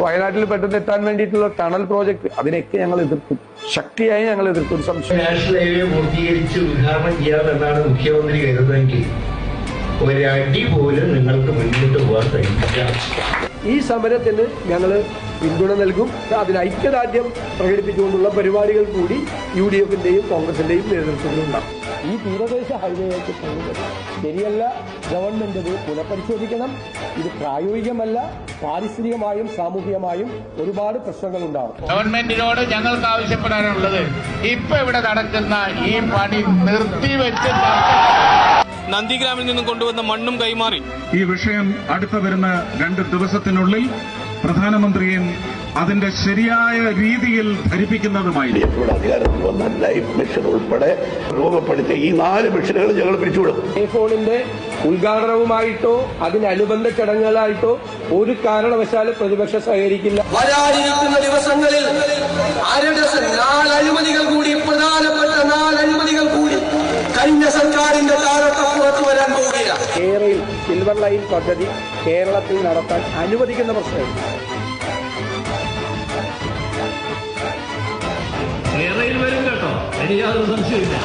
വയനാട്ടിൽ പെട്ടെന്ന് എത്താൻ വേണ്ടിയിട്ടുള്ള ടണൽ പ്രോജക്ട് അതിനെയൊക്കെ ഞങ്ങൾ എതിർക്കും, ശക്തിയായി ഞങ്ങൾ എതിർക്കും. ഒരു സംശയം നാഷണൽ ഹൈവേ പൂർത്തീകരിച്ച് ഉദ്ഘാടനം ചെയ്യാമെന്നാണ് മുഖ്യമന്ത്രി കരുതുന്നതെങ്കിൽ ഒരടി പോലും നിങ്ങൾക്ക് മുന്നോട്ട് പോകാൻ കഴിയില്ല. ഈ സമരത്തിന് ഞങ്ങൾ പിന്തുണ നൽകും. അതിന് ഐക്യദാർഢ്യം പ്രകടിപ്പിച്ചുകൊണ്ടുള്ള പരിപാടികൾ കൂടി UDF-ന്റെയും കോൺഗ്രസിന്റെയും നേതൃത്വത്തിലുണ്ടാകും. ഈ തീരദേശ ഹൈവേയിലേക്ക് പോകുന്നത് ശരിയല്ല. ഗവൺമെന്റ് ഇത് പുനഃപരിശോധിക്കണം. ഇത് പ്രായോഗികമല്ല. പാരിസ്ഥിതികമായും സാമൂഹികമായും ഒരുപാട് പ്രശ്നങ്ങളുണ്ടാവും. ഗവൺമെന്റിനോട് ഞങ്ങൾക്ക് ആവശ്യപ്പെടാനുള്ളത് ഇപ്പൊ ഇവിടെ നടക്കുന്ന ഈ പണി നിർത്തിവെച്ച് നന്ദിഗ്രാമിൽ നിന്നും കൊണ്ടുവന്ന മണ്ണും കൈമാറി ഈ വിഷയം അടുത്ത വരുന്ന 2 ദിവസത്തിനുള്ളിൽ പ്രധാനമന്ത്രിയും അതിന്റെ ശരിയായ രീതിയിൽ ധരിപ്പിക്കുന്നതുമായിരിക്കും. അധികാരത്തിൽ വന്ന ലൈഫ് മിഷൻ ഉൾപ്പെടെ രൂപപ്പെടുത്തിയ ഈ 4 മിഷനുകൾ ഞങ്ങൾ പിരിച്ചുവിടും. ഫോണിന്റെ ഉദ്ഘാടനവുമായിട്ടോ അതിനനുബന്ധ ചടങ്ങുകളായിട്ടോ ഒരു കാരണവശാലും പ്രതിപക്ഷം സഹകരിക്കില്ല. വരാനിരിക്കുന്ന ദിവസങ്ങളിൽ 4 അഴിമതികൾ കൂടി, പ്രധാനപ്പെട്ട 4 അഴിമതികൾ കൂടി കഴിഞ്ഞ സർക്കാരിന്റെ കാലത്ത് പുറത്തു വരാൻ പോവുകയില്ല. കേരളയിൽ സിൽവർ ലൈൻ പദ്ധതി കേരളത്തിൽ നടത്താൻ അനുവദിക്കുന്ന പ്രശ്നമില്ല. കേരളയിൽ വരും കേട്ടോ, എനിക്ക് യാതൊരു സംശയമില്ല.